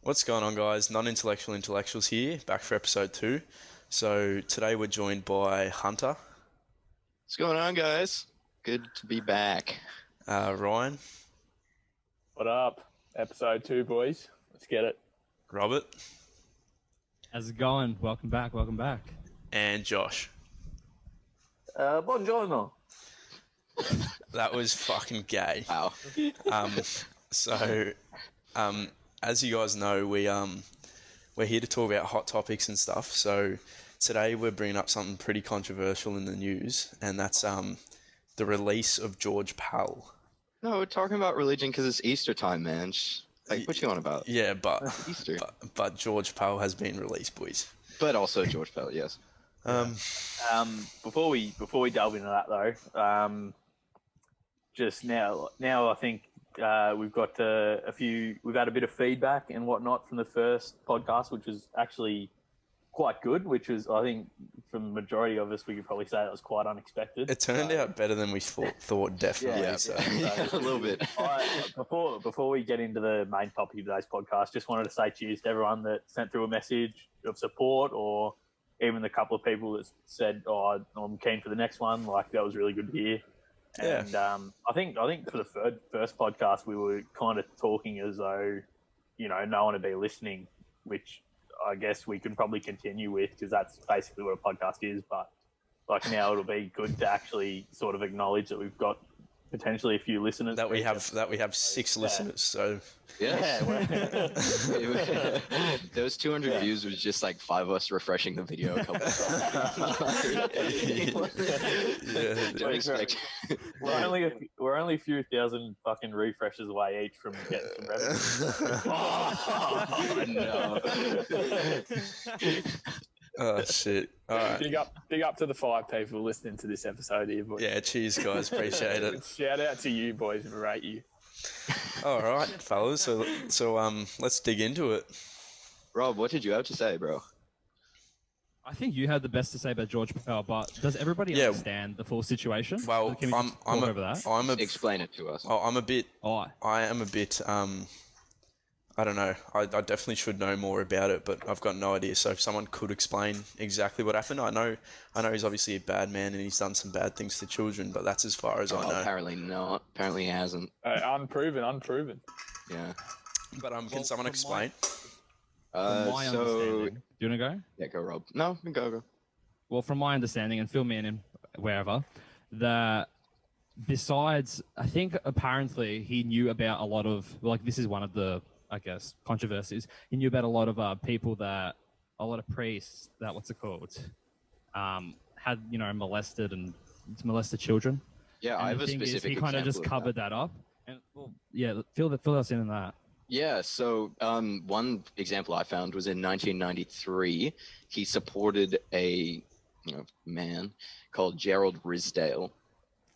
What's going on, guys? Non-intellectual intellectuals here, back for episode 2. So today we're joined by Hunter, What's going on, guys? Good to be back. Ryan, What up? Episode 2, boys. Let's get it. Robert, How's it going? Welcome back. and Josh. Buongiorno. That was fucking gay. Wow. So, as you guys know, we're here to talk about hot topics and stuff. So today we're bringing up something pretty controversial in the news, and that's the release of George Pell. No, we're talking about religion because it's Easter time, man. Like, what you on about? Yeah, but Easter. but George Pell has been released, boys. But also George Pell, yes. Before we delve into that though, just now I think we've got we've had a bit of feedback and whatnot from the first podcast, which was actually quite good. Which was, I think, from the majority of us, we could probably say that was quite unexpected. It turned out better than we thought, definitely. Yeah, So. a little bit. Before we get into the main topic of today's podcast, just wanted to say cheers to everyone that sent through a message of support, or even the couple of people that said, "Oh, I'm keen for the next one." Like, that was really good to hear. Yeah. And I think for the first podcast, we were kind of talking as though, no one would be listening, which I guess we can probably continue with, because that's basically what a podcast is. But like, now it'll be good to actually sort of acknowledge that we've got potentially a few listeners. That we have 6 listeners. So Yes. Those 200 views was just like 5 of us refreshing the video a couple of times. We're only a few thousand fucking refreshes away each from getting some revenue. Oh, no. oh shit! All right. Big up to the 5 people listening to this episode here, boys. Yeah, cheers, guys. Appreciate it. Shout out to you, boys. We rate you. All right, fellas. So let's dig into it. Rob, what did you have to say, bro? I think you had the best to say about George Pell, but does everybody understand the full situation? Well, Can we just talk over that? Explain it to us. I am a bit. Oh, I don't know. I definitely should know more about it, but I've got no idea. So if someone could explain exactly what happened, I know he's obviously a bad man and he's done some bad things to children, but that's as far as I know. Apparently not. Apparently he hasn't. Unproven. Yeah. But can someone explain? From my understanding, do you want to go? Yeah, go, Rob. No, go. Well, from my understanding, and fill me in wherever, that besides, I think apparently he knew about a lot of, like, this is one of the, I guess, controversies. He knew about a lot of a lot of priests that, had, molested children. Yeah, And I have the a thing is, specific he kind of just example of covered that up. And, well, yeah, fill us in on that. Yeah, so one example I found was in 1993. He supported a man called Gerald Risdale,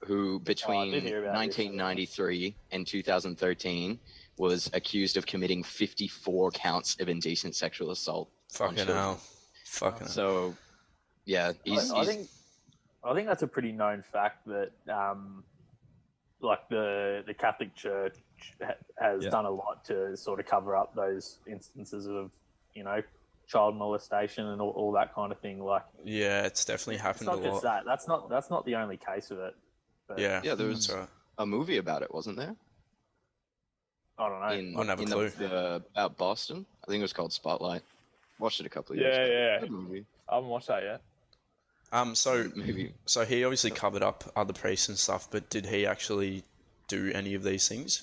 who between 1993 and 2013 was accused of committing 54 counts of indecent sexual assault. Fucking hell. So, yeah, I think that's a pretty known fact that, like, the Catholic Church has done a lot to sort of cover up those instances of, child molestation and all that kind of thing. Like, yeah, it's definitely happened a lot. It's not just that. That's not the only case of it. But Yeah, there was a movie about it, wasn't there? I don't know. I don't have a clue. About Boston. I think it was called Spotlight. Watched it a couple of years ago. Yeah. Good movie. I haven't watched that yet. So he obviously covered up other priests and stuff, but did he actually do any of these things?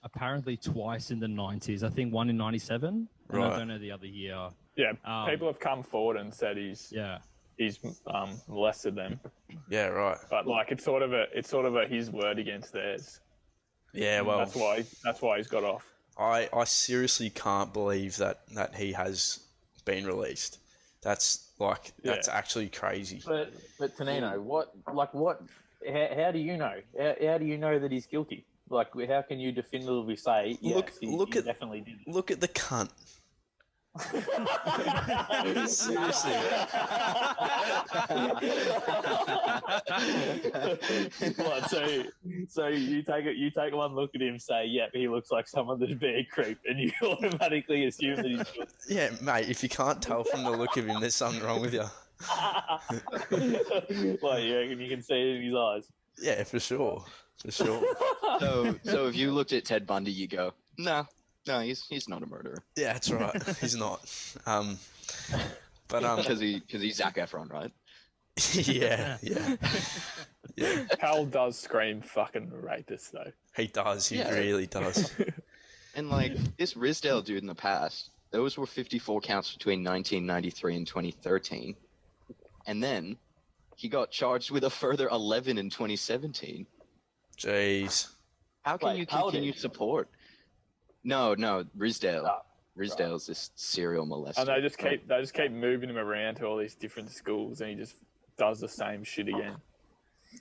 Apparently twice in the 90s. I think one in 97. Right. And I don't know the other year. Yeah, people have come forward and said he's molested them. Yeah, right. But like, it's sort of a his word against theirs. Yeah, well, that's why he's got off. I seriously can't believe that he has been released. That's actually crazy. But Tonino, how do you know? How do you know that he's guilty? Like, how can you definitively say, yes, he definitely did it? Look at the cunt. Seriously. What? So you take one look at him, say, "Yep, he looks like someone that'd be a creep," and you automatically assume that he's good. Yeah, mate, if you can't tell from the look of him, there's something wrong with you. Well, you reckon you can see it in his eyes? Yeah, for sure. For sure. So if you looked at Ted Bundy, you go, no, he's not a murderer Yeah, that's right. He's not. But because he's Zac Efron, right? yeah. Pell does scream fucking rapist though. He does. He Yeah. really does. And like this Risdale dude in the past, those were 54 counts between 1993 and 2013, and then he got charged with a further 11 in 2017. Jeez. How can Wait, you how continue did- support? No, Risdale. Oh, Risdale's this serial molester. And they just keep moving him around to all these different schools, and he just does the same shit again.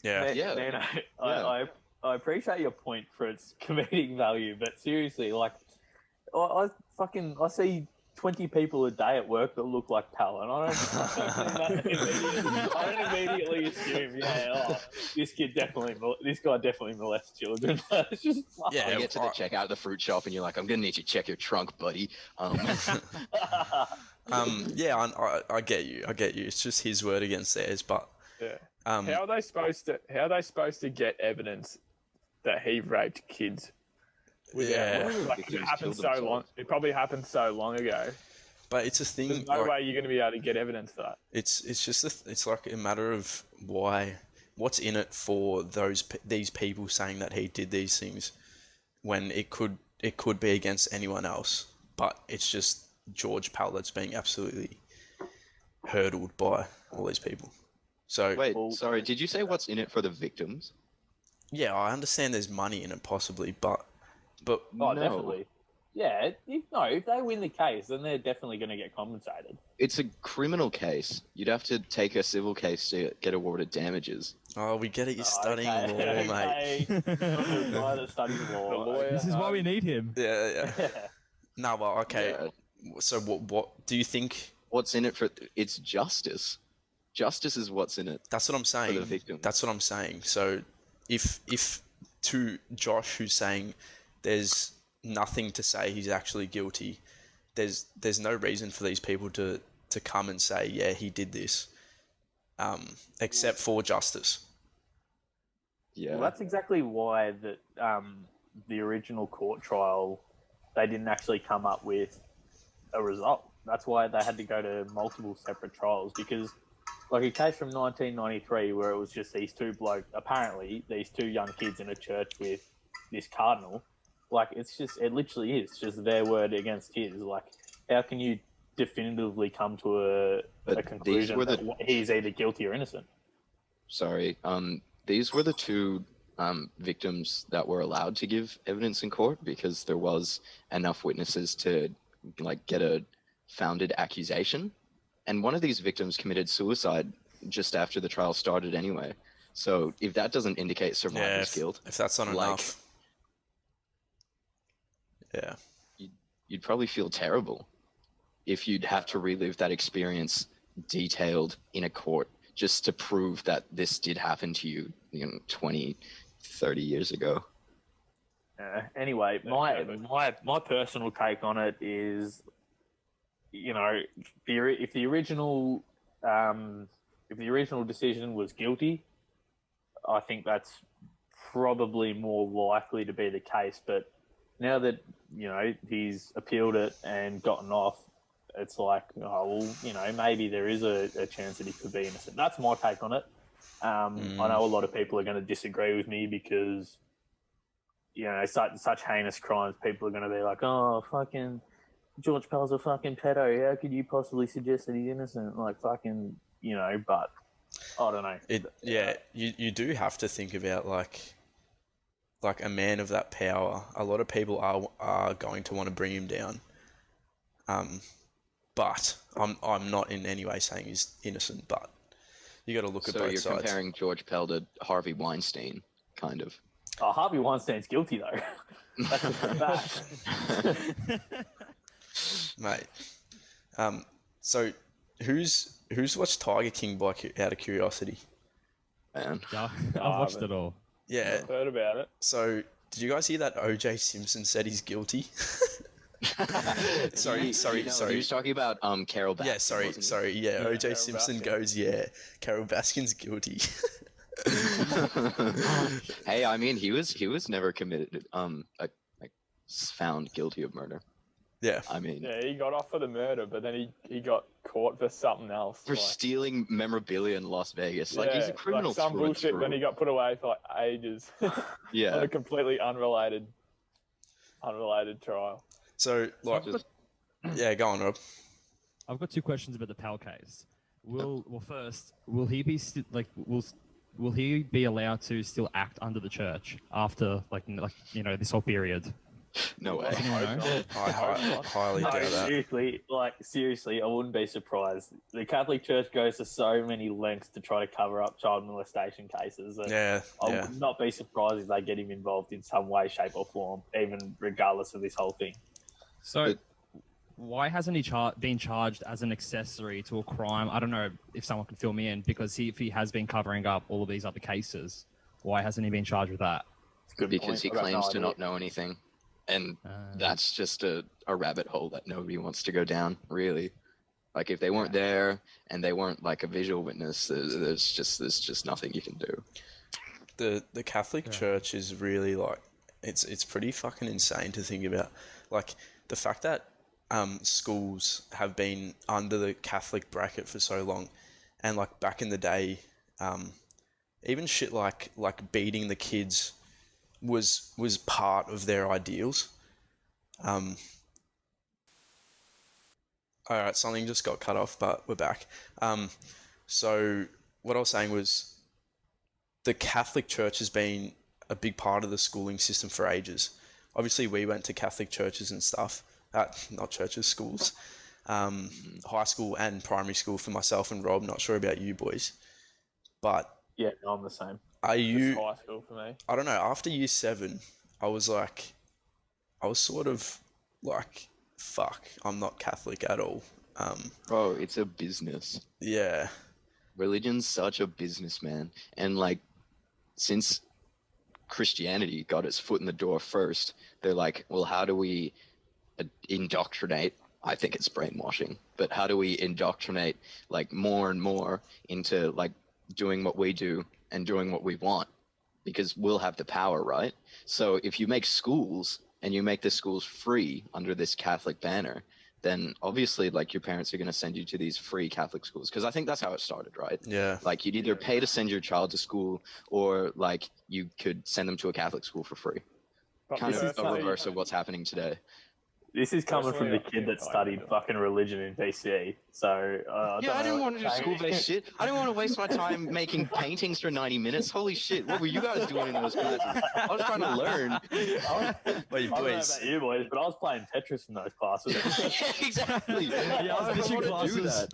Yeah. Yeah. Nano, Yeah. I appreciate your point for its comedic value, but seriously, like, I see 20 people a day at work that look like Pell, and I don't immediately assume, this guy definitely molests children. It's just Yeah. You get to the checkout of the fruit shop, and you're like, "I'm gonna need you to check your trunk, buddy." Yeah, I get you. It's just his word against theirs, but Yeah. um, How are they supposed to get evidence that he raped kids? Yeah. Like, Because it he's happened killed so long. themselves. It probably happened so long ago. but it's a thing. There's no like, way you're going to be able to get evidence for that. it's just it's like a matter of what's in it for these people saying that he did these things when it could be against anyone else, but it's just George Pell that's being absolutely hurdled by all these people. So Wait, sorry, did you say what's in it for the victims? yeah, I understand there's money in it possibly, but Oh, No. definitely. Yeah, if they win the case, then they're definitely going to get compensated. It's a criminal case. You'd have to take a civil case to get awarded damages. we get it. You're studying law, mate. I'm the guy that studies law. The lawyer. This is why we need him. Yeah. No, well, okay. Yeah. So what do you think? What's in it for? It's justice. Justice is what's in it. That's what I'm saying. For the victim. That's what I'm saying. So if to Josh, who's saying there's nothing to say he's actually guilty, there's no reason for these people to come and say, yeah, he did this, except for justice. Yeah. Well, that's exactly why the original court trial, they didn't actually come up with a result. That's why they had to go to multiple separate trials, because like a case from 1993 where it was just these two young kids in a church with this cardinal, like it literally is just their word against his. Like, how can you definitively come to a But conclusion these were that he's either guilty or innocent? Sorry. These were the two victims that were allowed to give evidence in court because there was enough witnesses to like get a founded accusation. And one of these victims committed suicide just after the trial started anyway. So if that doesn't indicate survivor's guilt, if that's not like- enough. Yeah. you'd probably feel terrible if you'd have to relive that experience detailed in a court just to prove that this did happen to you, 20, 30 years ago. Anyway, my personal take on it is, if the original decision was guilty, I think that's probably more likely to be the case. But now that he's appealed it and gotten off, it's like, maybe there is a chance that he could be innocent. That's my take on it. I know a lot of people are going to disagree with me because, such heinous crimes, people are going to be like, oh, fucking George Pell's a fucking pedo. How could you possibly suggest that he's innocent? Like, fucking, but I don't know. You do have to think about like a man of that power. A lot of people are going to want to bring him down. But I'm not in any way saying he's innocent, but you got to look at So both you're sides. comparing George Pell to Harvey Weinstein, kind of. Oh, Harvey Weinstein's guilty, though. That's just a fact. Mate, So who's watched Tiger King out of curiosity? Man. Yeah, I've watched haven't. it all. Yeah. I've heard about it. So did you guys hear that O.J. Simpson said he's guilty? Sorry. He was talking about Carol Baskin. Yeah, sorry. Yeah, O.J. Carol Simpson Baskin. goes, yeah, Carol Baskin's guilty. Hey, I mean, he was never committed. Found guilty of murder. Yeah. I mean, Yeah, he got off for the murder, but then he got caught for something else. for stealing memorabilia in Las Vegas. Like, he's a criminal. Like some through and bullshit. through. Then he got put away for like ages on Yeah. a completely unrelated trial. So, like, Just- yeah, go on, Rob. I've got two questions about the Pell case. First, will he be will he be allowed to still act under the church after this whole period? No way. Does anyone know? I highly No, doubt that. seriously, I wouldn't be surprised. The Catholic Church goes to so many lengths to try to cover up child molestation cases. And Yeah, I yeah. would not be surprised if they get him involved in some way, shape, or form, even regardless of this whole thing. So, why hasn't he been charged as an accessory to a crime? I don't know if someone can fill me in, because if he has been covering up all of these other cases, why hasn't he been charged with that? Good Because point. he I've got claims no to idea. not know anything. And that's just a rabbit hole that nobody wants to go down, really. Like, if they weren't there and they weren't like a visual witness, there's just nothing you can do. The Catholic Church is really like, it's pretty fucking insane to think about. Like, the fact that schools have been under the Catholic bracket for so long, and like back in the day, even shit like beating the kids was part of their ideals. All right, something just got cut off, but we're back. So what I was saying was, the Catholic Church has been a big part of the schooling system for ages. Obviously, we went to Catholic churches and stuff. Not churches, schools. High school and primary school for myself and Rob. Not sure about you boys. But Yeah, no, I'm the same. are It's you... high school for me. I don't know. After year 7, I was sort of like, fuck, I'm not Catholic at all. Bro, it's a business. Yeah. Religion's such a business, man. And like, since Christianity got its foot in the door first, they're like, well, how do we indoctrinate? I think it's brainwashing, but how do we indoctrinate like more and more into like doing what we do and doing what we want? Because we'll have the power, right? So if you make schools and you make the schools free under this Catholic banner, then obviously like your parents are going to send you to these free Catholic schools. Because I think that's how it started, right? Yeah. Like, you'd either pay to send your child to school, or like you could send them to a Catholic school for free. But Kind of a personally- reverse of what's happening today. This is coming from Personally, the I kid think that I studied would. fucking religion in BC. So Yeah, I didn't want to do school-based shit. I didn't want to waste my time making paintings for 90 minutes. Holy shit, what were you guys doing in those classes? I was trying to learn. Wait, I don't know boys. about you boys, but I was playing Tetris in those classes. Yeah, exactly. Yeah, I was I missing wanna do classes.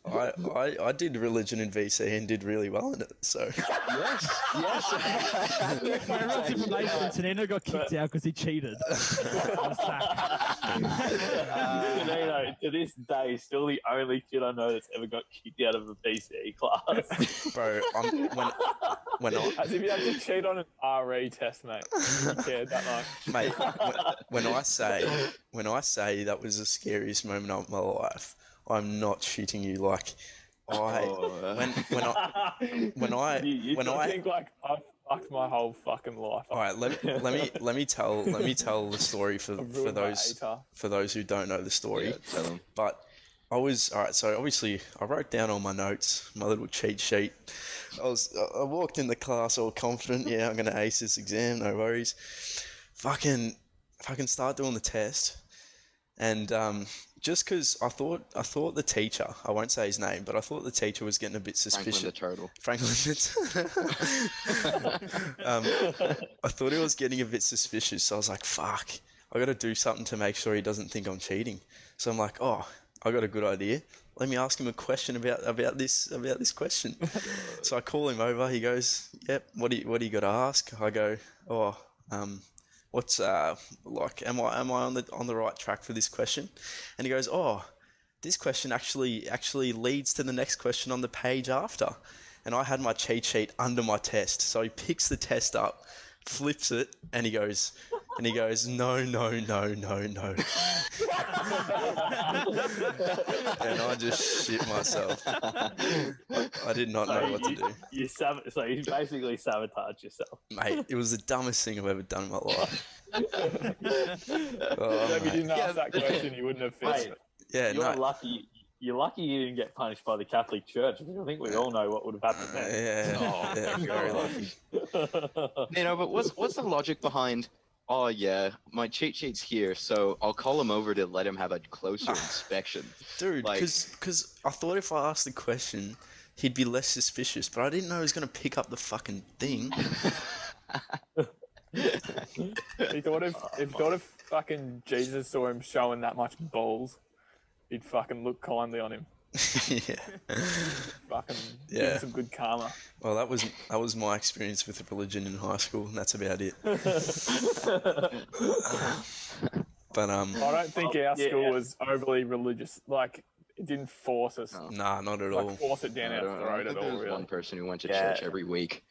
that. I did religion in VC and did really well in it. So Yes, yes. For everyone's information, Tanino got kicked out because he cheated. Was sacked. To this day, still the only kid I know that's ever got kicked out of a BCE class. bro, when I As if you had to cheat on an RE test, mate. You cared that much. mate, when I say that was the scariest moment of my life, I'm not shitting you. Like, when I think like I fucked my whole fucking life. all right, let me tell the story for those who don't know the story. Yeah, tell them. But I was all right. So obviously, I wrote down all my notes, my little cheat sheet. I walked in the class all confident. Yeah, I'm gonna ace this exam. No worries. Fucking start doing the test, and just because I thought the teacher, I won't say his name, but I thought the teacher was getting a bit suspicious. Franklin the turtle. I thought he was getting a bit suspicious, so I was like, fuck, I got to do something to make sure he doesn't think I'm cheating. So I'm like, oh, I got a good idea. Let me ask him a question about this question. So I call him over. He goes, yep. What do you got to ask? I go, oh, what's like? Am I on the right track for this question? And he goes, oh, this question actually leads to the next question on the page after. And I had my cheat sheet under my test. So he picks the test up, flips it, and he goes, no, no, no, no, no. And I just shit myself. I did not know what to do. So you basically sabotaged yourself. Mate, it was the dumbest thing I've ever done in my life. Oh, If you mate. didn't ask that question, you wouldn't have fixed Mate, it. Yeah, you're no. lucky. You're lucky you didn't get punished by the Catholic Church. I think we all know what would have happened then. Yeah, very lucky. But what's the logic behind? Oh yeah, my cheat sheet's here, so I'll call him over to let him have a closer inspection. Dude, Like- because I thought if I asked the question, he'd be less suspicious, but I didn't know he was going to pick up the fucking thing. He thought if fucking Jesus saw him showing that much balls, he'd fucking look kindly on him. Yeah. Fucking give Yeah. him some good karma. Well, that was my experience with religion in high school, and that's about it. But I don't think our yeah. school was overly religious. Like, it didn't force us. No. nah, not at Like, all. force it down I our don't throat think at there all, was really. one person who went to Yeah. church every week.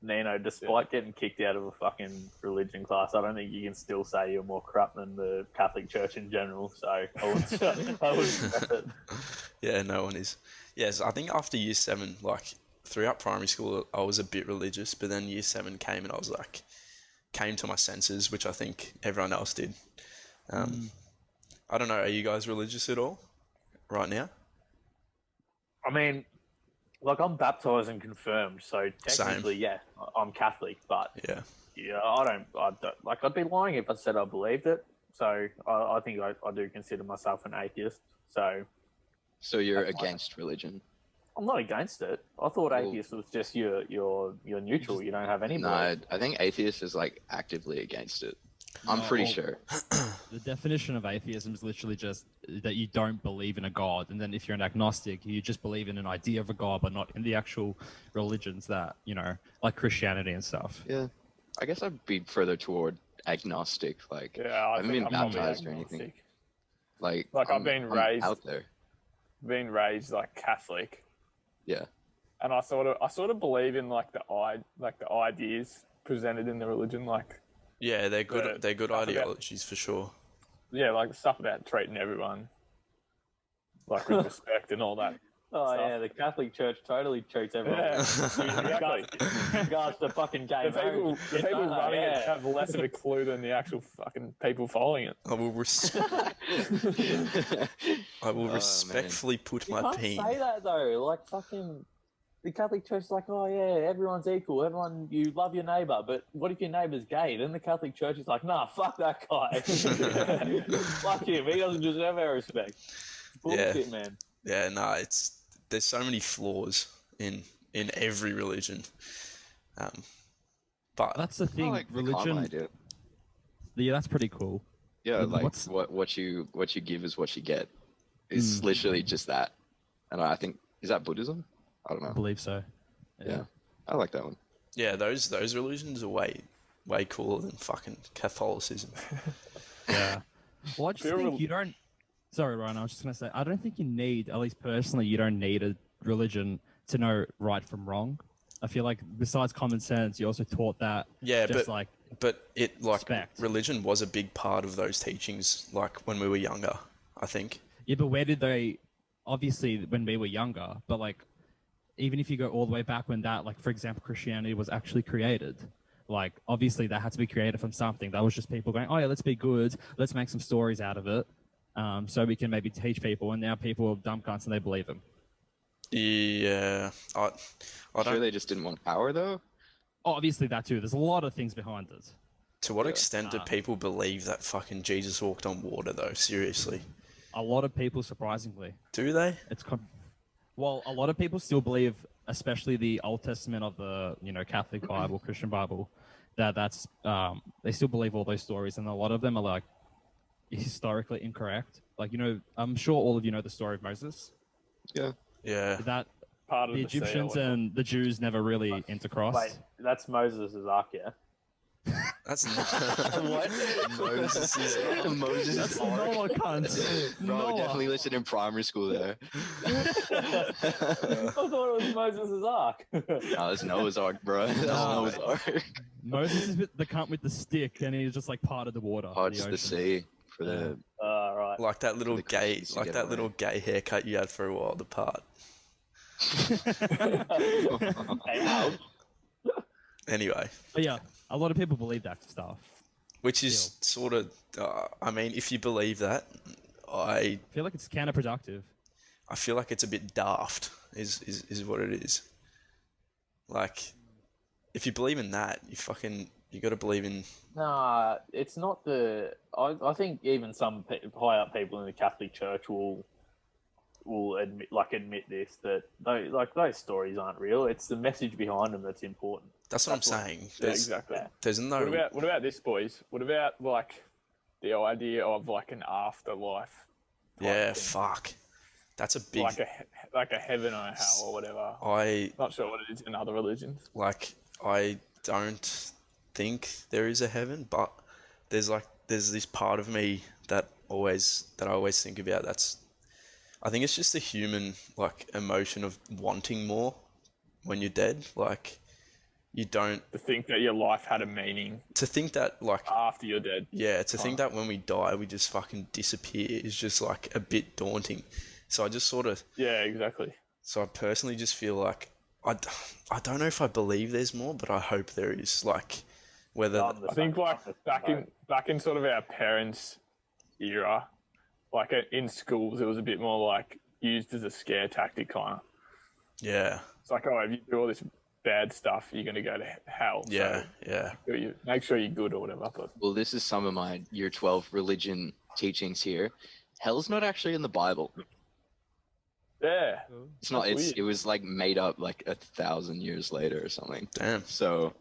Nino, despite getting kicked out of a fucking religion class, I don't think you can still say you're more corrupt than the Catholic Church in general. So I would stress it. Yeah, no one is. Yes, I think after year 7, like throughout primary school, I was a bit religious, but then year 7 came and I was like, came to my senses, which I think everyone else did. I don't know, are you guys religious at all right now? I mean, like I'm baptized and confirmed, so technically, yeah, I'm Catholic. But Yeah. yeah, I don't like. I'd be lying if I said I believed it. So I think I do consider myself an atheist. So So you're That's fine. against religion? I'm not against it. I thought Well- atheist was just you're neutral. You don't have any No, belief. I think atheist is like actively against it. I'm No, pretty well- sure. The definition of atheism is literally just that you don't believe in a god, and then if you're an agnostic, you just believe in an idea of a god, but not in the actual religions that like Christianity and stuff. Yeah, I guess I'd be further toward agnostic. Like, Yeah, I I haven't think been I'm probably baptized or anything. agnostic. like Like, I've been I'm raised- out there. Being raised like Catholic, Yeah, and I sort of believe in like the ideas presented in the religion, like Yeah, they're good. The They're good stuff about- ideologies for sure. yeah, like the stuff about treating everyone like with respect and all that. Oh stuff. yeah, the Catholic Church totally treats everyone. Yeah, Regards, exactly. regards to fucking gay The people marriage. Yeah, running it yeah. have less of a clue than the actual fucking people following it. I will, I will man. respectfully put You my can't peen. say that though. Like fucking, the Catholic Church is like, oh yeah, everyone's equal. Everyone, you love your neighbor. But what if your neighbor's gay? Then the Catholic Church is like, nah, fuck that guy. Fuck him. He doesn't deserve our respect. Bullshit, man. Yeah, no, there's so many flaws in every religion. But That's the I thing. like the common Religion, idea. yeah, that's pretty cool. Yeah, But like what's- what you give is what you get. It's literally just that. And I think, is that Buddhism? I don't I know. believe so. Yeah, I like that one. yeah, those religions are way cooler than fucking Catholicism. Yeah. Well, I just Feel think rel- you don't. Sorry, Ryan. I was just gonna say I don't think you need, at least personally, you don't need a religion to know right from wrong. I feel like besides common sense, you also taught that. Yeah, just but like but it like Respect. religion was a big part of those teachings. Like when we were younger, I think. yeah, but where did they? Obviously, when we were younger, but like even if you go all the way back when that, like for example, Christianity was actually created. Like obviously that had to be created from something. That was just people going, oh yeah, let's be good, let's make some stories out of it, so we can maybe teach people. And now people are dumb cunts and they believe them. Yeah, I Sure, don't. they just didn't want power though. Obviously that too. There's a lot of things behind it. To what Yeah. extent do people believe that fucking Jesus walked on water, though? Seriously, A lot of people, surprisingly, do they? well, a lot of people still believe, especially the Old Testament of the Catholic Bible, Christian Bible, that's they still believe all those stories, and a lot of them are like historically incorrect. Like I'm sure all of you know the story of Moses. Yeah. Yeah. That Part of the the sea or Egyptians whatever. and the Jews never really intercrossed. Wait, that's Moses' ark, yeah? That's not What? Moses is Moses That's is Ark. Noah, cunt. Bro, Noah. definitely listened in primary school there. I thought it was Moses' Ark. No, it's Noah's Ark, bro. That's No. Noah's Ark. Moses is the cunt with the stick, and he's just like part of the water. Parts the of the ocean. sea for the. Right. like that little the gay, Christians to like get that away. little gay haircut you had for a while apart. Hey, Al. Anyway, But yeah, a lot of people believe that stuff. which is sort of, I mean, if you believe that, I I feel like it's counterproductive. feel like it's a bit daft. Is what it is. Like, if you believe in that, you got to believe in. Nah, it's not the. I think even some high up people in the Catholic Church will admit this, that those stories aren't real. It's the message behind them that's important. That's what I'm saying. Yeah, There's, exactly. there's no. What about this, boys? What about like the idea of like an afterlife? type Yeah, thing? fuck. That's a big. like a heaven or a hell or whatever. I Not sure what it is in other religions. I don't think there is a heaven, but there's this part of me that I always think about. I think it's just a human like emotion of wanting more when you're dead. Like, you don't To think that your life had a meaning to think that like after you're dead. yeah, to think that when we die we just fucking disappear is just like a bit daunting. So I just sort of Yeah, exactly. so I personally just feel like I don't know if I believe there's more, but I hope there is. Like, whether I think like back in sort of our parents' era, like in schools, it was a bit more like used as a scare tactic kind of. yeah, It's like, oh, if you do all this bad stuff, you're gonna go to hell. yeah, yeah, So you make sure you're good or whatever. But Well, this is some of my year 12 religion teachings here. Hell's not actually in the Bible. yeah, It's not. That's It weird. was like made up like 1,000 years later or something. damn, So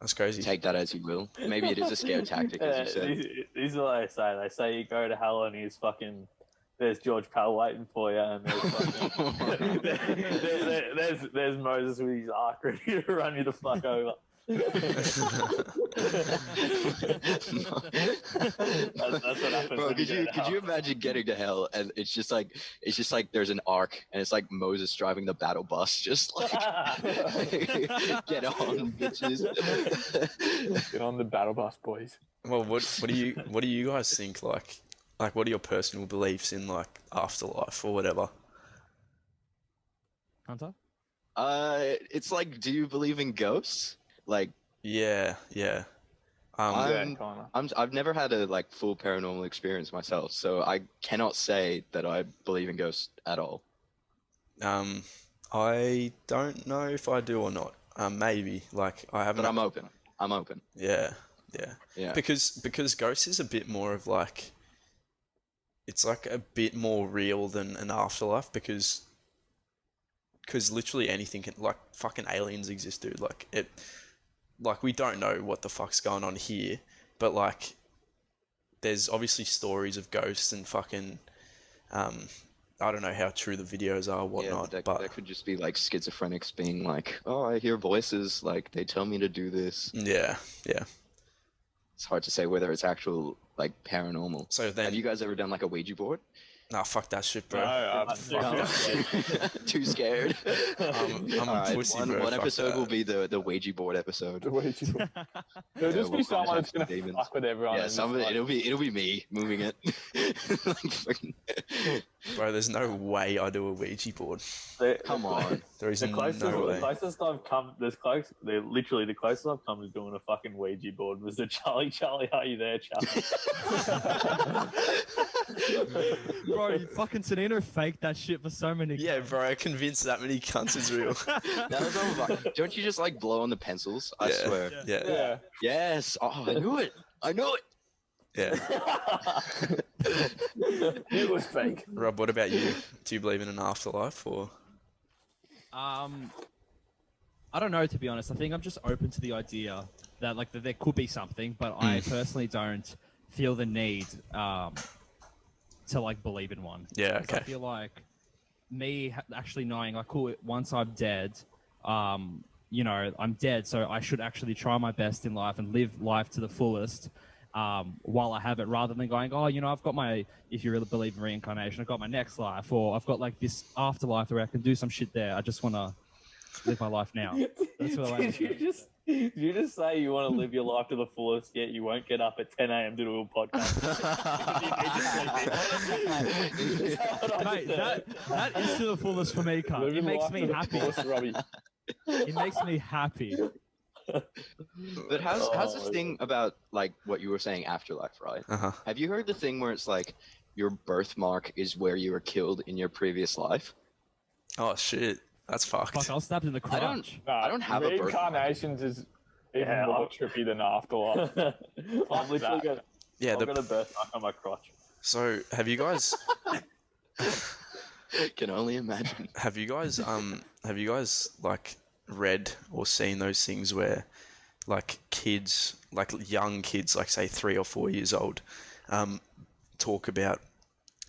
that's crazy. take that as you will. Maybe it is a scare tactic, as you said. These are what they say. They say you go to hell and he's fucking. There's George Pell waiting for you, and there's fucking, there's Moses with his ark ready to run you the fuck over. That's what happens. Bro, when could go you to could hell. you imagine getting to hell and it's just like there's an ark and it's like Moses driving the battle bus, just like get on, bitches. get on the battle bus, boys. Well, what do you guys think? Like, what are your personal beliefs in like afterlife or whatever? Hunter? It's like, do you believe in ghosts? Like, Yeah, yeah. Yeah, I'm- kind I've never had a like full paranormal experience myself, so I cannot say that I believe in ghosts at all. I don't know if I do or not. Maybe. Like, I haven't. But I'm open. I'm open. Yeah, yeah. Yeah. Because ghosts is a bit more of like, it's like a bit more real than an afterlife because literally anything can, like, fucking aliens exist, dude. Like we don't know what the fuck's going on here, but like there's obviously stories of ghosts and fucking I don't know how true the videos are or whatnot, yeah, but that could just be like schizophrenics being like, oh, I hear voices, like they tell me to do this. yeah, yeah. It's hard to say whether it's actual like paranormal. So then, Have you guys ever done like a Ouija board? nah, fuck that shit, bro. No, Too scared. I'm All a right, pussy, one bro. Fuck episode that. will be the Ouija board episode. There'll just Yeah, be we'll someone that's contact gonna some demons. fuck with everyone. Yeah, and some of it, just, it'll be me moving it. Like, fucking- Bro, there's no way I do a Ouija board. Come on. There is The closest, no the way. closest I've come, literally the closest I've come to doing a fucking Ouija board was the Charlie, are you there, Charlie? Bro, you fucking Sonino faked that shit for so many. Yeah, bro, I convinced that many cunts is real. That was all right. Don't you just like blow on the pencils? I Yeah. swear. Yeah, yeah. Yes. Oh, I knew it. I knew it. yeah. It was fake. Rob, what about you? Do you believe in an afterlife or? I don't know, to be honest. I think I'm just open to the idea that like that there could be something, but I personally don't feel the need to like believe in one. Yeah, 'Cause I okay. feel like me actually knowing like, cool, once I'm dead, you know, I'm dead, so I should actually try my best in life and live life to the fullest while I have it, rather than going, oh, you know, I've got my, if you really believe in reincarnation, I've got my next life, or I've got like this afterlife where I can do some shit there. I just want to live my life now. That's what I Did you just say you want to live your life to the fullest, yet you won't get up at 10 a.m. to do a podcast? Mate, that is to the fullest for me, cunt. It Living makes life me to the happy. fullest, Robbie. It makes me happy. But how's this thing about like what you were saying afterlife, right? Uh-huh. Have you heard the thing where it's like your birthmark is where you were killed in your previous life? Oh shit, that's fucked. Fuck, I was stabbed in the crotch. I don't have a birthmark. Reincarnations is even more trippy than afterlife. I'm literally got, Yeah, I've got a birthmark on my crotch. so have you guys Can only imagine. have you guys like read or seen those things where like kids, like young kids, like say 3 or 4 years old, talk about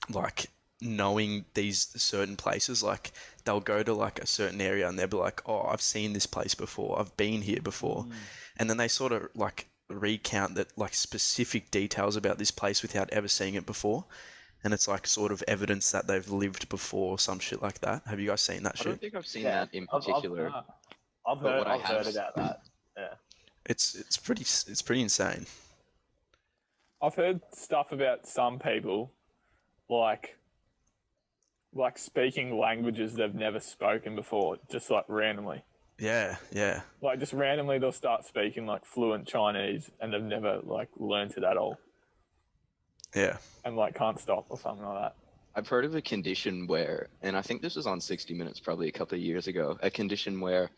like knowing these certain places, like they'll go to like a certain area and they'll be like, oh, I've seen this place before, I've been here before, and then they sort of like recount that like specific details about this place without ever seeing it before, and it's like sort of evidence that they've lived before or some shit like that. Have you guys seen that I shit? don't think I've seen that in particular. I've But heard, what I I've heard have- about that. Yeah. It's pretty insane. I've heard stuff about some people, like speaking languages they've never spoken before, just like randomly. Yeah. Like just randomly they'll start speaking like fluent Chinese and they've never like learned it at all Yeah. and like can't stop or something like that. I've heard of a condition where, and I think this was on 60 Minutes probably a couple of years ago, a condition where,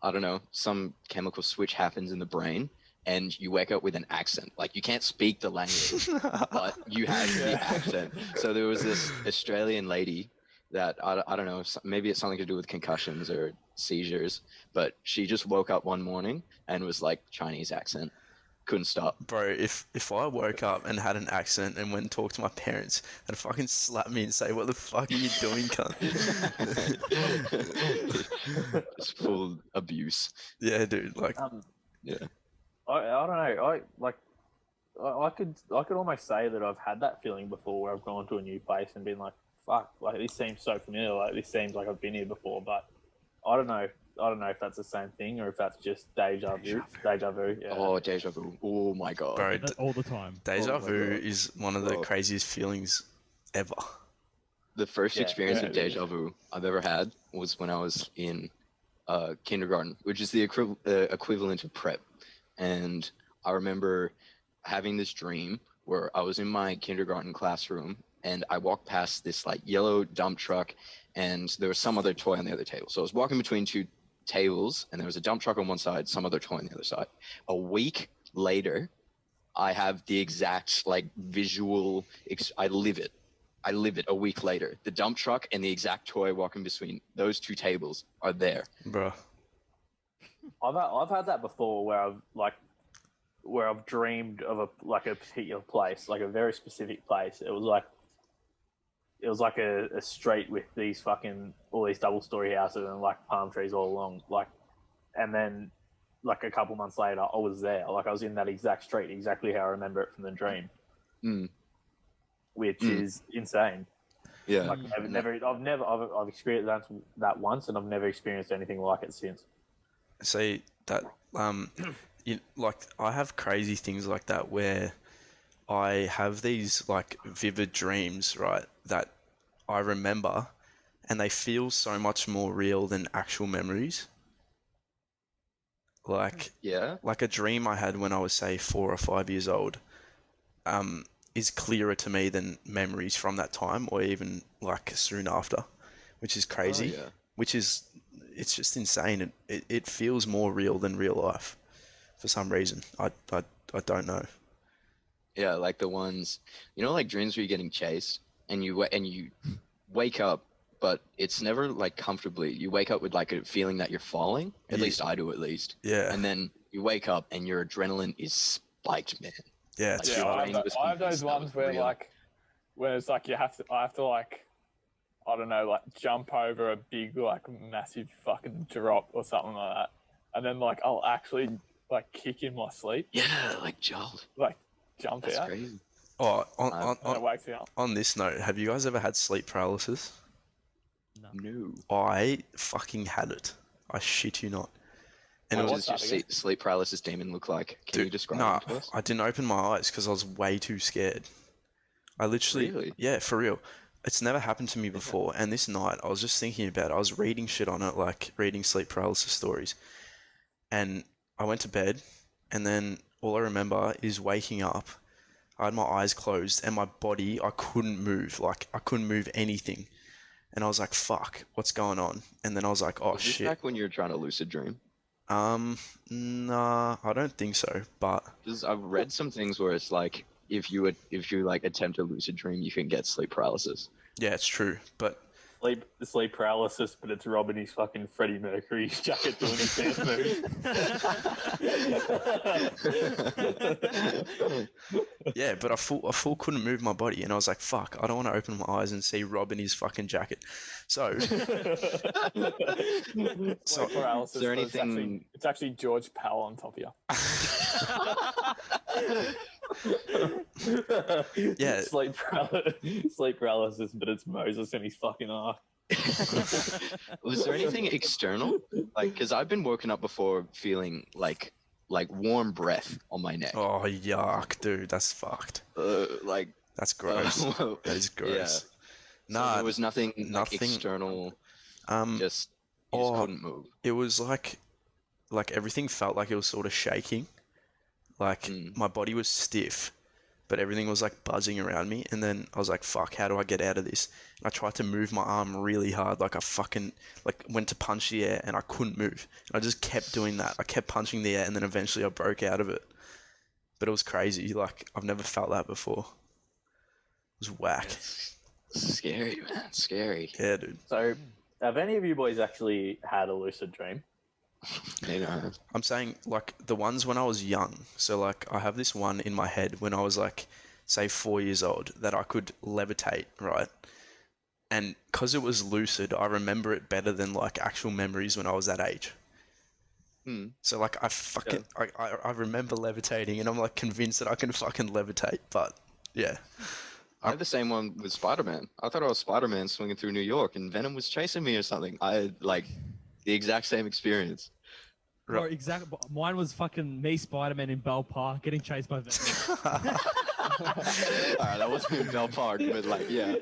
I don't know, some chemical switch happens in the brain and you wake up with an accent. Like you can't speak the language, but you have the accent. So there was this Australian lady that, I don't know, maybe it's something to do with concussions or seizures, but she just woke up one morning and was like Chinese accent. Couldn't stop. Bro, if I woke up and had an accent and went and talked to my parents, they'd fucking slap me and say, what the fuck are you doing, cunt? It's full abuse. Yeah, dude, like, Yeah. I don't know. I could almost say that I've had that feeling before, where I've gone to a new place and been like, fuck, like this seems so familiar. Like this seems like I've been here before, but I don't know. I don't know if that's the same thing or if that's just deja vu. Deja vu. Yeah. Oh, deja vu. Oh my god. bro, That all the time. deja Oh my vu God. is one of the Bro. craziest feelings ever. The first Yeah, experience yeah, of it is. deja vu I've ever had was when I was in kindergarten, which is the equivalent of prep. And I remember having this dream where I was in my kindergarten classroom and I walked past this like yellow dump truck and there was some other toy on the other table. So I was walking between two tables and there was a dump truck on one side, some other toy on the other side. A week later, I have the exact like visual, I live it a week later. The dump truck and the exact toy walking between those two tables are there. Bro, I've had that before where I've dreamed of a particular place, like a very specific place. It was like a street with all these double-story houses and like palm trees all along, and then like a couple months later I was there, like I was in that exact street, exactly how I remember it from the dream. Which is insane. Yeah. Like I've experienced that once, and I've never experienced anything like it since. see that like I have crazy things like that where I have these like vivid dreams, right, that I remember and they feel so much more real than actual memories. Like Yeah. a dream I had when I was say 4 or 5 years old is clearer to me than memories from that time or even like soon after, which is crazy. Oh, yeah. Which is, it's just insane. It feels more real than real life for some reason. I don't know. Yeah, like the ones, you know, like dreams where you're getting chased and you wake up, but it's never like comfortably. You wake up with like a feeling that you're falling. At Yeah. least I do, at least. Yeah. And then you wake up and your adrenaline is spiked, man. Yeah, it's Like, Yeah, your I brain have, was I have those convinced that ones was where real. like, when it's like I have to like, I don't know, like jump over a big like massive fucking drop or something like that. and then like I'll actually like kick in my sleep, Yeah, like jolt. like jump That's out, crazy. Oh, Um, and it wakes me up. on this note, have you guys ever had sleep paralysis? No. I fucking had it. I shit you not. And it What was, was What does that your again? sleep paralysis demon look like? Can you dude, describe nah, it to us? I didn't open my eyes because I was way too scared. I literally, Really? yeah, for real. It's never happened to me before. And this night, I was just thinking about it. I was reading shit on it, like reading sleep paralysis stories. And I went to bed, and then all I remember is waking up. I had my eyes closed, and my body, I couldn't move. Like, I couldn't move anything. And I was like, fuck, what's going on? And then I was like, oh, Was this shit. back when you were trying to lucid dream? Nah, I don't think so. But Because I've read some things where it's like if you like attempt a lucid dream, you can get sleep paralysis. yeah, it's true. But Sleep paralysis, but it's Rob in his fucking Freddie Mercury jacket doing his dance move. yeah, but I full couldn't move my body, and I was like, "Fuck! I don't want to open my eyes and see Rob in his fucking jacket." So, Sleep paralysis. is there but anything- It's actually George Pell on top of you. Yeah. Sleep paralysis, but it's Moses in his fucking ark. Was there anything external? Like, because I've been woken up before feeling like warm breath on my neck. oh yuck, dude, that's fucked. Like, That's gross. well, That is gross. yeah. So Nah, there was nothing, like, nothing- external. um, Just you just oh, couldn't move. it was like everything felt like it was sort of shaking. Like Mm. my body was stiff, but everything was like buzzing around me. And then I was like, "Fuck, how do I get out of this?" And I tried to move my arm really hard, like I fucking like went to punch the air, and I couldn't move. And I just kept doing that. I kept punching the air, and then eventually I broke out of it. But it was crazy. Like I've never felt that before. It was whack. It's scary, man. Scary. Yeah, dude. So, have any of you boys actually had a lucid dream? You know. I'm saying like the ones when I was young. So like I have this one in my head when I was like, say 4 years old that I could levitate, right? And because it was lucid, I remember it better than like actual memories when I was that age. Hmm. So like I remember levitating and I'm like convinced that I can fucking levitate, but yeah. I had the same one with Spider-Man. I thought I was Spider-Man swinging through New York, and Venom was chasing me or something. I had like the exact same experience. Bro, exactly. Mine was fucking me, Spider-Man in Bell Park, getting chased by Venom. Alright, that wasn't in Bell Park, but like, yeah.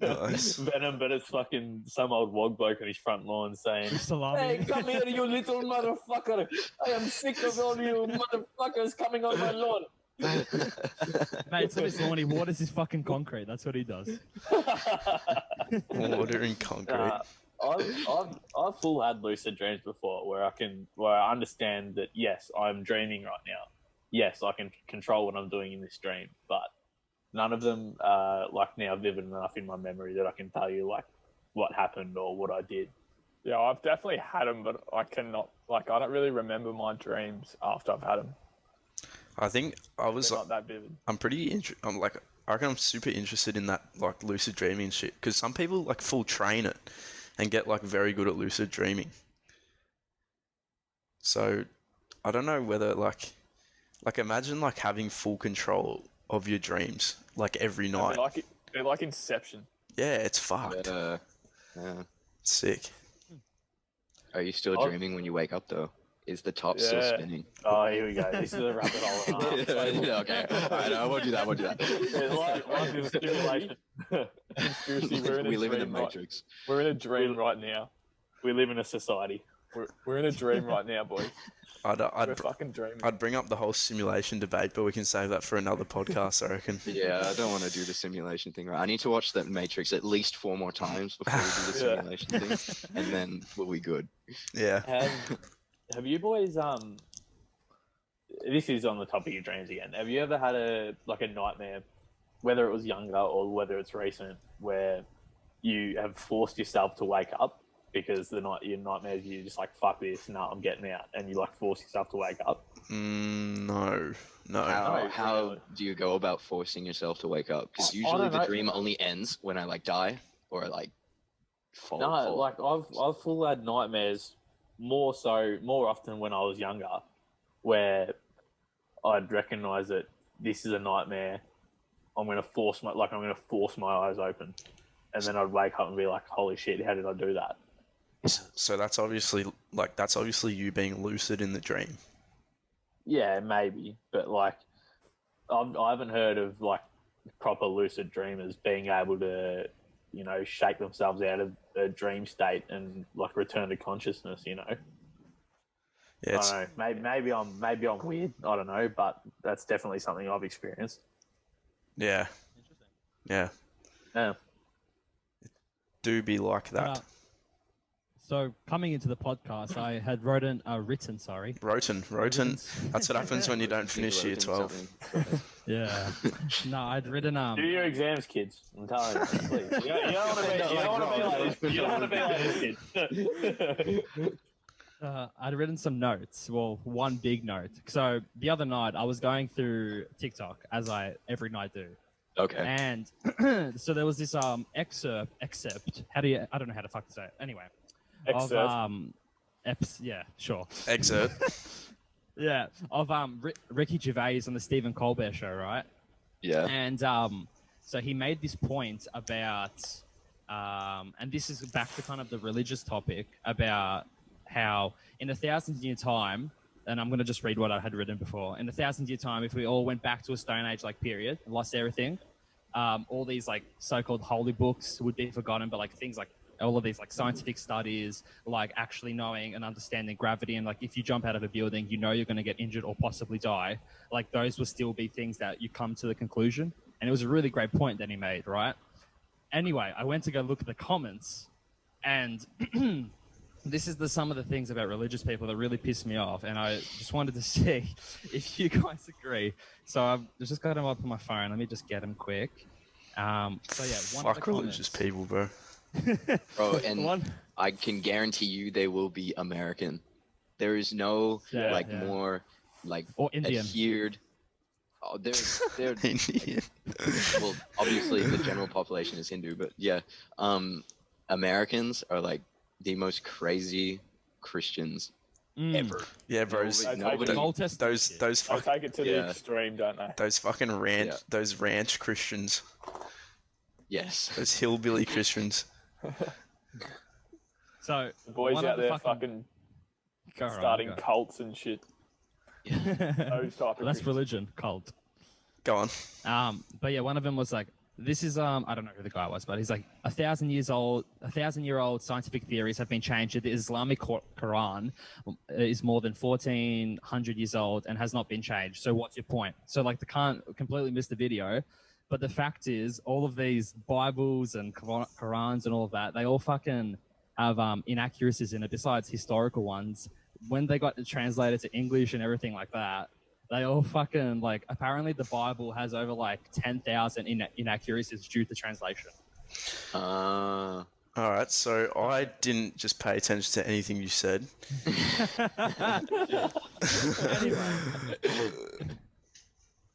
Nice. Venom, but it's fucking some old wog bloke on his front lawn saying, Salami. "Hey, come here, you little motherfucker! I am sick of all you motherfuckers coming on my lawn." Mate, it's not his lawn. He waters his fucking concrete. That's what he does. Water and concrete. I've full had lucid dreams before where I understand that yes, I'm dreaming right now. Yes, I can control what I'm doing in this dream, but none of them are like now vivid enough in my memory that I can tell you like what happened or what I did. Yeah, I've definitely had them, but I cannot. Like, I don't really remember my dreams after I've had them. I think I was They're like, not that vivid. I'm like, I reckon I'm super interested in that like lucid dreaming shit because some people like full train it and get like very good at lucid dreaming. So I don't know whether like imagine like having full control of your dreams like every night. They're like Inception. Yeah, it's fucked. But, yeah. Sick. Are you still Oh. dreaming when you wake up though? Is the top still Yeah. spinning? Oh, here we go. This is a rabbit hole. Yeah, okay. Alright, no, I won't do that. Life is stimulation. Conspiracy. We live in the dream right- Matrix. We're in a dream right now. We live in a society. We're in a dream right now, boys. We're fucking dreaming. I'd bring up the whole simulation debate, but we can save that for another podcast, I reckon. Yeah, I don't want to do the simulation thing. Right, I need to watch that Matrix at least 4 more times before we do the Yeah. simulation thing, and then we'll be good. Yeah. Have you boys this is on the topic of dreams again. Have you ever had a nightmare, whether it was younger or whether it's recent, where you have forced yourself to wake up because your nightmares you're just like, fuck this, no, I'm getting out, and you like force yourself to wake up? No. How really. do you go about forcing yourself to wake up? Because I usually don't the know. dream only ends when I like die or like fall. No, fall. like I've full had nightmares more often when I was younger, where I'd recognise that this is a nightmare. I'm going to force my eyes open, and then I'd wake up and be like, "Holy shit! How did I do that?" So that's obviously you being lucid in the dream. Yeah, maybe, but like, I haven't heard of like proper lucid dreamers being able to, shake themselves out of a dream state and like return to consciousness. Yeah, I don't know. Maybe I'm weird. I don't know, but that's definitely something I've experienced. yeah, yeah. Yeah. Do be like that. So coming into the podcast, I had written. Roten. That's what happens when you don't finish year 12. Yeah. No, I'd written Do your exams, kids. I'm telling you, please. You don't want to be like this kid. I'd written some notes. Well, one big note. So the other night, I was going through TikTok, as I every night do. Okay. And so there was this excerpt. I don't know how to fuck to say it. Anyway. Yeah, sure. Excerpt. Yeah, of Ricky Gervais on the Stephen Colbert Show, right? Yeah. And so he made this point about, and this is back to kind of the religious topic about how in 1,000-year time, and I'm going to just read what I had written before. In 1,000-year time, if we all went back to a Stone Age like period and lost everything, all these like so-called holy books would be forgotten, but like things like all of these like scientific studies, like actually knowing and understanding gravity, and like if you jump out of a building, you're going to get injured or possibly die. Like those will still be things that you come to the conclusion. And it was a really great point that he made, right? Anyway, I went to go look at the comments, and this is some of the things about religious people that really piss me off, and I just wanted to see if you guys agree. So I've just got them up on my phone. Let me just get them quick. So yeah, one of the religious people, bro. Bro, and I can guarantee you they will be American. There is no more like or Indian adhered. Oh, they're Indian. Well, obviously the general population is Hindu, but yeah, Americans are like the most crazy Christians ever. Yeah, bros. Nobody. Those I take it to the extreme, don't they? those fucking ranch Christians. Yes. Those hillbilly Christians. So The boys one out of the there fucking starting cults and shit. Those type of That's religion, cult. Go on. But yeah, one of them was like, this is I don't know who the guy was, but he's like 1,000-year-old scientific theories have been changed. The Islamic Quran is more than 1,400 years old and has not been changed. So what's your point? So like, they can't completely miss the video. But the fact is, all of these Bibles and Qurans and all of that, they all fucking have inaccuracies in it, besides historical ones. When they got it translated to English and everything like that, they all fucking, like, apparently the Bible has over, like, 10,000 inaccuracies due to translation. All right, so I didn't just pay attention to anything you said. Anyway.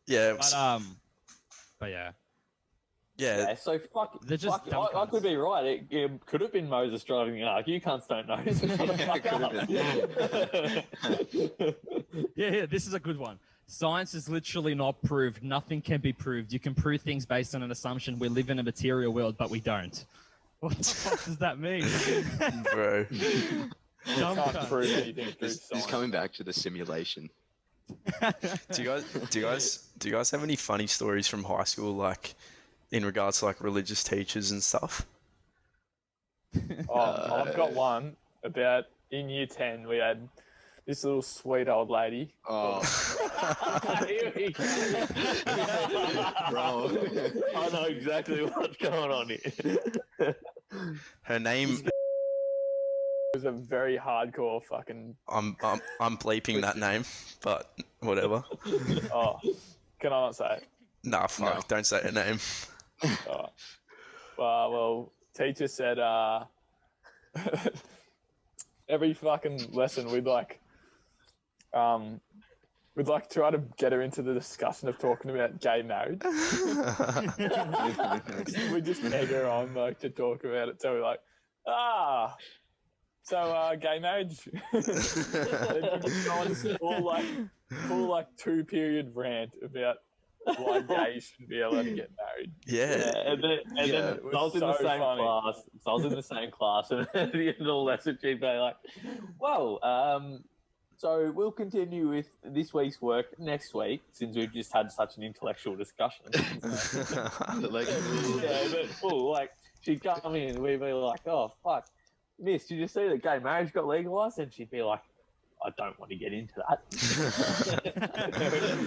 Yeah. But yeah. Yeah, so They're just dumb I cunts. could be right. It could have been Moses driving the ark. You cunts don't know. So shut the fuck up. Yeah, this is a good one. Science is literally not proved. Nothing can be proved. You can prove things based on an assumption. We live in a material world, but we don't. What the fuck does that mean? Bro. Dumb Can't cunt. prove anything through He's science. coming back to the simulation. Do you guys have any funny stories from high school, like in regards to like religious teachers and stuff? Oh, I've got one about in year 10. We had this little sweet old lady. Oh, Bro, I know exactly what's going on here. Her name. Was a very hardcore fucking. I'm bleeping that name, but whatever. Oh, can I not say it? Nah, fuck. No. Don't say her name. Oh. Well, teacher said every fucking lesson we'd try to get her into the discussion of talking about gay marriage. We just egg her on like to talk about it. So we're like, Gay marriage. Then you just go on full 2-period rant about why gays shouldn't be allowed to get married. Yeah. And then it I was was in the so same funny. class. So I was in the same class, and at the end of the lesson, she'd be like, "Well, so we'll continue with this week's work next week, since we've just had such an intellectual discussion." But she'd come in and we'd be like, "Oh fuck, Miss, did you see that gay marriage got legalised?" And she'd be like, "I don't want to get into that."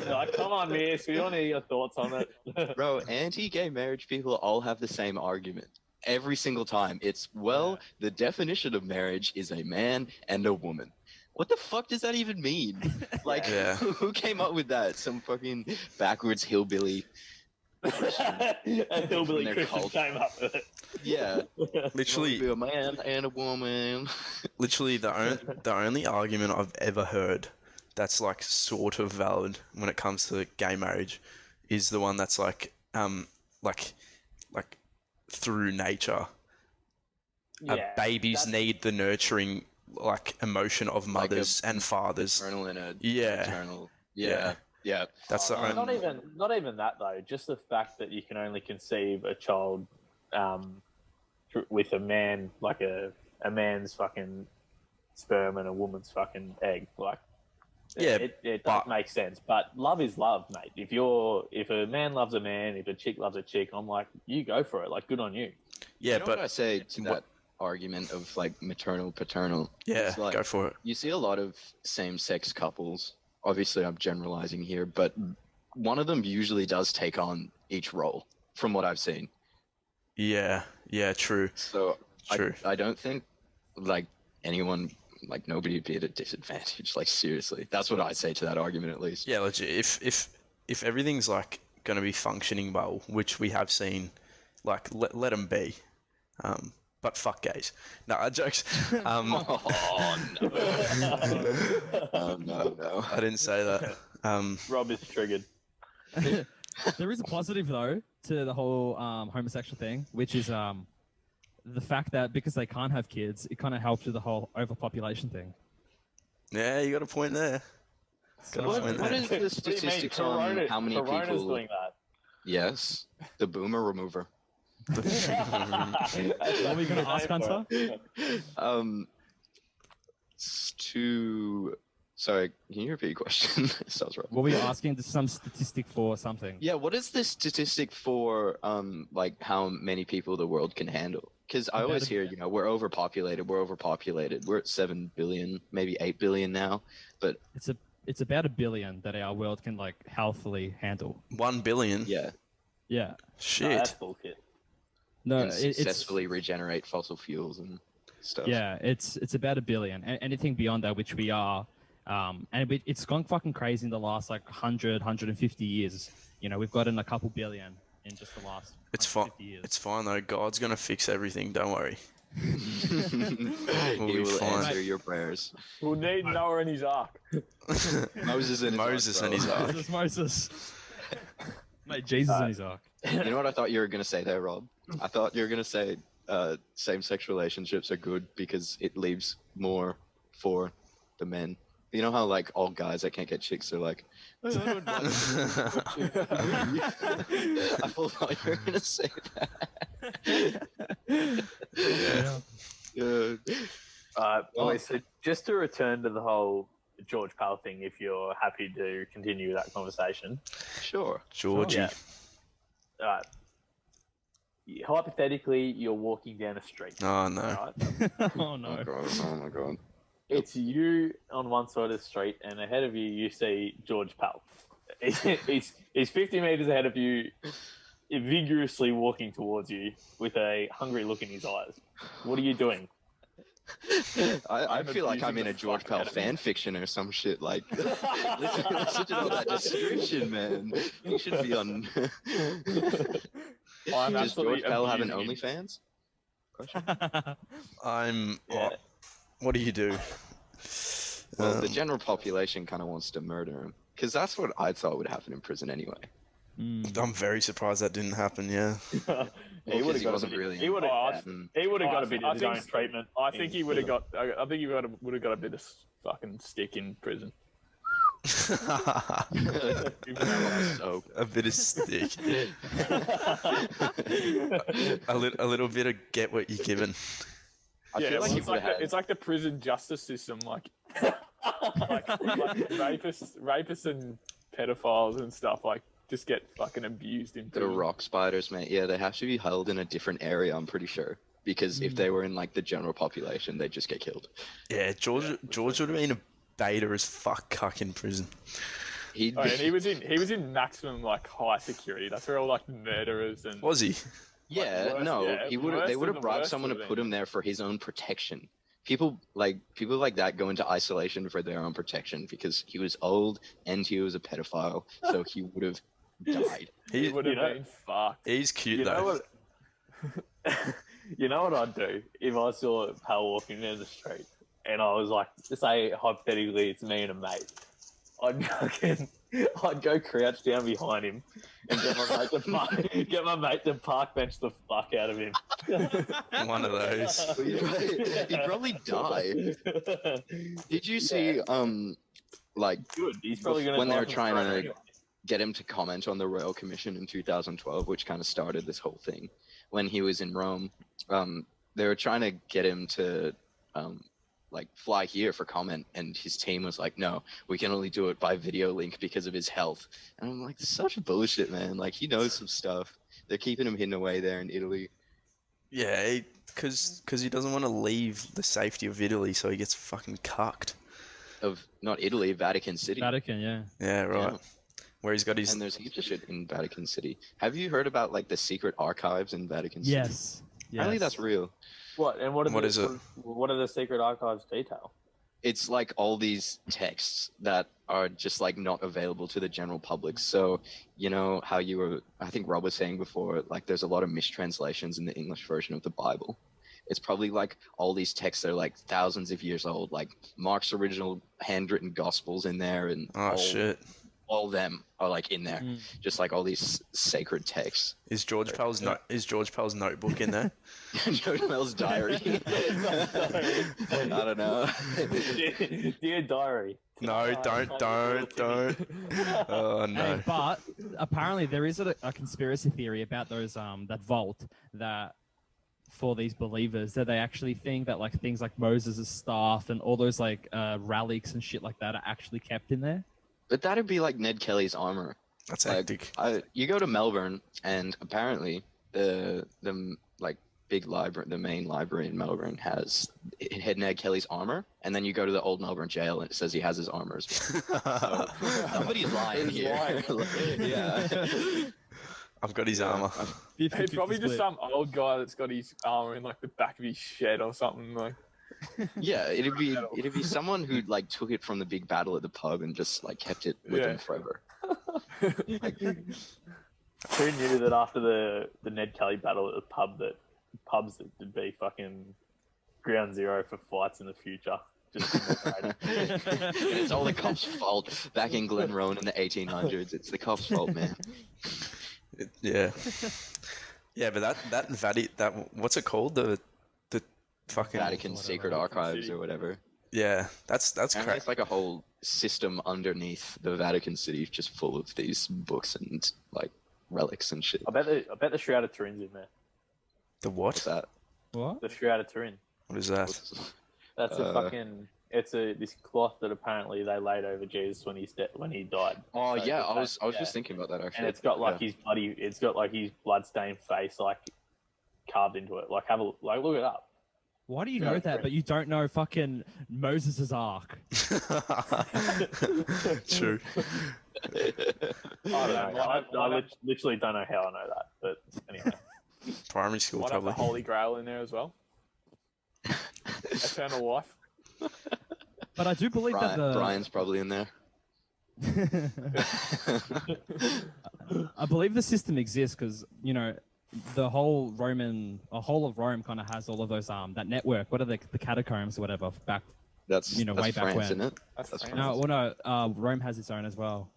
Like, come on, Miss, we want to hear your thoughts on it. Bro, anti-gay marriage people all have the same argument. Every single time. It's, the definition of marriage is a man and a woman. What the fuck does that even mean? Like, Yeah. who came up with that? Some fucking backwards hillbilly. A hillbilly Their Christian cult. came up with it. Yeah. Literally, Be a man and a woman. literally the only argument I've ever heard that's like sort of valid when it comes to gay marriage is the one that's like through nature. Babies need the nurturing like emotion of mothers and fathers. Maternal and a Yeah. maternal. Yeah. Yeah. That's the only. Not even that though. Just the fact that you can only conceive a child with a man, like a man's fucking sperm and a woman's fucking egg. Like, Yeah, it does make sense. But love is love, mate. If a man loves a man, if a chick loves a chick, I'm like, you go for it. Like, good on you. Yeah, You know but what I say to that argument of like maternal, paternal? yeah, It's like, go for it. you see a lot of same-sex couples. Obviously, I'm generalizing here, but one of them usually does take on each role, from what I've seen. Yeah, true. So True. I don't think like anyone, like nobody would be at a disadvantage. Like seriously, that's what I say to that argument at least. Yeah, legit. If everything's like going to be functioning well, which we have seen, like let them be. But fuck gays. No, jokes. Oh no! No. I didn't say that. Rob is triggered. There is a positive though to the whole homosexual thing, which is the fact that because they can't have kids, it kind of helps with the whole overpopulation thing. Yeah, you got a point there. So, What What is the statistics on how many Corona's people? doing that. Yes, the boomer remover. what were you going to ask, Hunter? Sorry, can you repeat your question? Sounds right. What were you asking? Some statistic for something? Yeah, what is the statistic for like how many people the world can handle? Because I always hear, we're overpopulated. We're at 7 billion, maybe 8 billion now. But It's about 1 billion that our world can like healthily handle. 1 billion. yeah, No, Shit. that's bullshit. No, and it's successfully regenerate fossil fuels and stuff. yeah, it's about 1 billion. Anything beyond that, which we are, and it's gone fucking crazy in the last like 150 years. We've gotten a couple billion in just the last. It's fine. 150 years. It's fine though. God's gonna fix everything. Don't worry. We'll He be will fine. answer your prayers. We'll need Noah and his ark. Moses and his ark. Moses. Mate, Jesus in his ark. You know what I thought you were gonna say there, Rob? I thought you were gonna say same-sex relationships are good because it leaves more for the men. You know how like all guys that can't get chicks are like, I don't want I thought you were gonna say that. Yeah. So just to return to the whole George Pell thing, if you're happy to continue that conversation. Sure. Georgie. Yeah. Hypothetically, you're walking down a street. Oh no. Right? Oh no. Oh my god. It's you on one side of the street, and ahead of you, you see George Pell. He's 50 meters ahead of you, vigorously walking towards you with a hungry look in his eyes. What are you doing? I feel like I'm in a George Pell fan fiction or some shit. Like, listen to all that description, man. You should be on. Does George Pell have an OnlyFans? Question. What do you do? Well, the general population kind of wants to murder him because that's what I thought would happen in prison anyway. I'm very surprised that didn't happen. Yeah. He would have he got wasn't a bit. really. He would have. Mm. He would have Oh, got a bit of his own treatment. I think he would have got. I think he would have got a bit of fucking stick in prison. So A bit of stick. a little bit of get what you're given. I Yeah, feel like he it's would like have had. it's like the prison justice system, like rapists and pedophiles and stuff, like just get fucking abused in The prison. rock spiders, mate. Yeah, they have to be held in a different area, I'm pretty sure. Because if they were in like the general population, they'd just get killed. Yeah, George would have been a beta as fuck cuck in prison. He'd Oh, and he was in maximum like high security. That's where all like murderers and Was he? yeah, worse, no, yeah, he would have. worse They would than have the bribed worst someone to would've put been. him there for his own protection. People like that go into isolation for their own protection because he was old and he was a pedophile, so he would have died. he He, would have been fucked. he's cute You know though. what? You know what I'd do if I saw Pell walking down the street and I was like, say hypothetically it's me and a mate. I'd go crouch down behind him and get my mate to park bench the fuck out of him. One of those. He'd probably die. Did you see like Good. He's probably going to when they were trying to get him to comment on the Royal Commission in 2012, which kind of started this whole thing. When he was in Rome, they were trying to get him to like fly here for comment, and his team was like, "No, we can only do it by video link because of his health." And I'm like, "Such bullshit, man! Like he knows some stuff. They're keeping him hidden away there in Italy." Yeah, because he doesn't want to leave the safety of Italy, so he gets fucking cucked. Of not Italy, Vatican City. Vatican, yeah. Yeah, right. Yeah. Where he's got his. And there's heaps of shit in Vatican City. Have you heard about like the secret archives in Vatican City? Yes. Apparently that's real. What and What is it? What are the secret archives detail? It's like all these texts that are just like not available to the general public. So, you know how I think Rob was saying before, like there's a lot of mistranslations in the English version of the Bible. It's probably like all these texts are like thousands of years old, like Mark's original handwritten gospels in there, and Oh shit! all of them are like in there, just like all these sacred texts. Is George Pell's notebook in there? Joe Mel's diary. I don't know. Dear diary. No, don't. Oh no. Hey, but apparently there is a conspiracy theory about those that vault that for these believers that they actually think that like things like Moses' staff and all those like relics and shit like that are actually kept in there. But that'd be like Ned Kelly's armor. That's Like, hectic. you go to Melbourne, and apparently the like big library, the main library in Melbourne it had Ned Kelly's armor, and then you go to the old Melbourne jail, and it says he has his armor as well. So, somebody's lying here. Yeah. I've got his armor. It's probably just some old guy that's got his armor in like the back of his shed or something. Like, Yeah, it'd be someone who like took it from the big battle at the pub and just like kept it with them forever. Who knew that after the Ned Kelly battle at the pub that pubs would be fucking ground zero for fights in the future? Just And it's all the cops' fault. Back in Glenrowan in the 1800s, it's the cops' fault, man. Yeah. Yeah, but that what's it called? The fucking Vatican Secret Archives or whatever. Yeah, that's Apparently crap. it's like a whole system underneath the Vatican City, just full of these books and like relics and shit. I bet the Shroud of Turin's in there. The What's what? that? What? The Shroud of Turin. What is that? That's this cloth that apparently they laid over Jesus when he died. Oh So yeah, it's I was just thinking about that actually. and it's got like his blood-stained face like carved into it. Like look it up. Why do you know that, but you don't know fucking Moses' ark? True. I don't know. I literally don't know how I know that, but anyway. Primary school, might have the probably. Holy Grail in there as well. Eternal life. But I do believe that Brian's probably in there. I believe the system exists because the whole of Rome kind of has all of those that network. What are the catacombs or whatever back? That's way back France, when. isn't it? That's That's France. No, Rome has its own as well.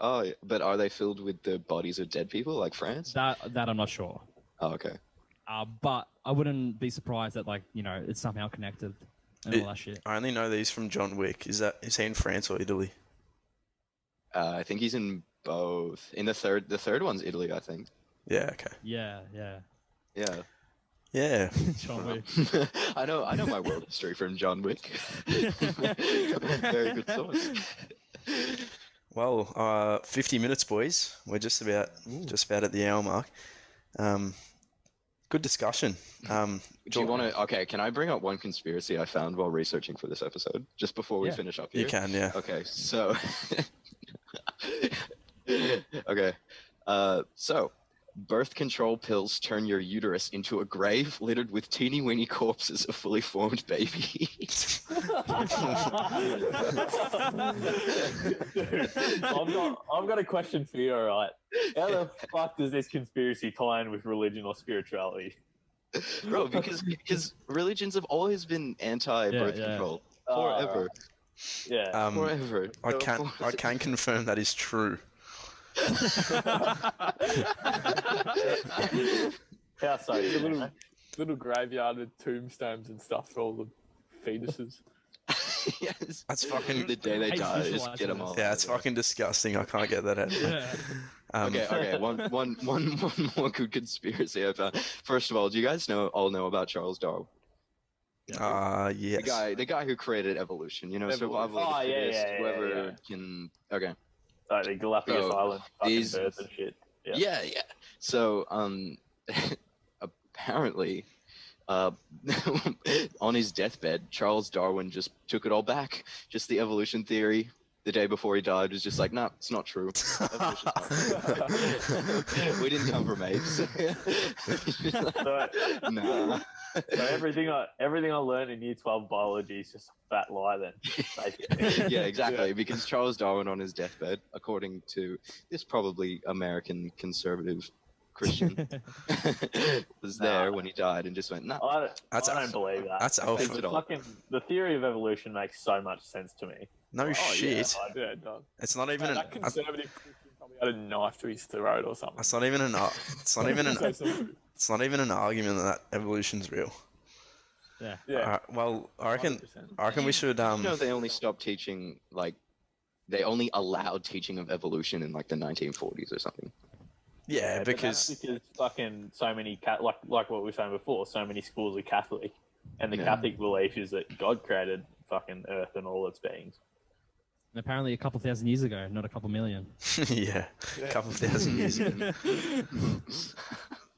Oh, yeah, but are they filled with the bodies of dead people like France? That I'm not sure. Oh, okay. But I wouldn't be surprised that it's somehow connected and all that shit. I only know these from John Wick. Is he in France or Italy? I think he's in both. In the third one's Italy, I think. Yeah. Okay. Yeah. Yeah. Yeah. John Wick. I know my world history from John Wick. Very good source. Well, 50 minutes, boys. We're just about at the hour mark. Good discussion. Do you want to? Okay, can I bring up one conspiracy I found while researching for this episode, just before we finish up here? You can, yeah. Okay, so. Okay, so birth control pills turn your uterus into a grave littered with teeny weeny corpses of fully formed babies. Dude, I've got a question for you, alright? How the fuck does this conspiracy tie in with religion or spirituality? Bro, because religions have always been anti-birth control forever. Yeah. Forever. I can confirm that is true. How so? Little graveyard with tombstones and stuff for all the fetuses. Yes. That's fucking. The day they Hate die, just visualizing get them this. all. Yeah, it's fucking disgusting. I can't get that out. Yeah. Okay. One more good conspiracy I found. First of all, do you guys all know about Charles Darwin? Yes. The guy who created evolution. You know, Evolution. survival of the Oh, yeah, fittest. yeah, whoever yeah. can. Okay. Like the Galapagos So, Island fucking these- birds and shit. Yeah. So, apparently, on his deathbed, Charles Darwin just took it all back. Just the evolution theory. The day before he died was just like, nah, it's not true. Evolution's not true. We didn't come from apes. So, Nah. so everything I learned in Year 12 biology is just a fat lie then. basically. Yeah, exactly. Because Charles Darwin on his deathbed, according to this probably American conservative Christian, was there when he died and just went, nah. I don't believe that. That's Because alpha. the theory of evolution makes so much sense to me. No shit. Yeah, it does. It's not even That conservative Christian probably had a knife to his throat or something. It's not even an. It's not even an. Say something. It's not even an argument that evolution's real. Yeah. Yeah. Well, I reckon 100%. we should. You know, they only stopped teaching, they only allowed teaching of evolution in, the 1940s or something. Yeah, but because that's fucking so many like what we were saying before, so many schools are Catholic, and the Yeah. Catholic belief is that God created fucking Earth and all its beings. And apparently a couple thousand years ago, not a couple million. yeah, a couple of thousand years ago.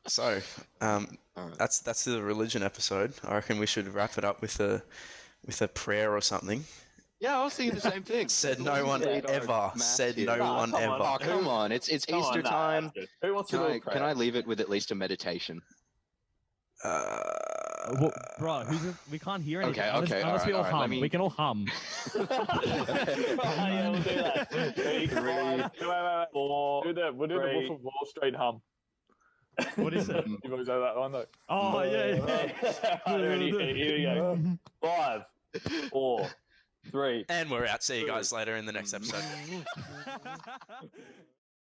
So, Alright. that's the religion episode. I reckon we should wrap it up with a prayer or something. Yeah, I was thinking the same thing. Said no one ever. Said no one come on. ever. Oh, come on. It's Come on, Easter nah, time. that's good. Who wants to do a prayer? Can I leave it with at least a meditation? Bro, we can't hear anything. Okay, unless, okay, unless we all alright, hum. let me- We can all hum. Yeah, we'll do that. Ready? Wait. Four, We'll do the three. Wolf of Wall Street hum. What is it? You've always had that one though. Oh, yeah. Ready? Here we go. 5, 4, 3. And we're out. See you guys later in the next episode.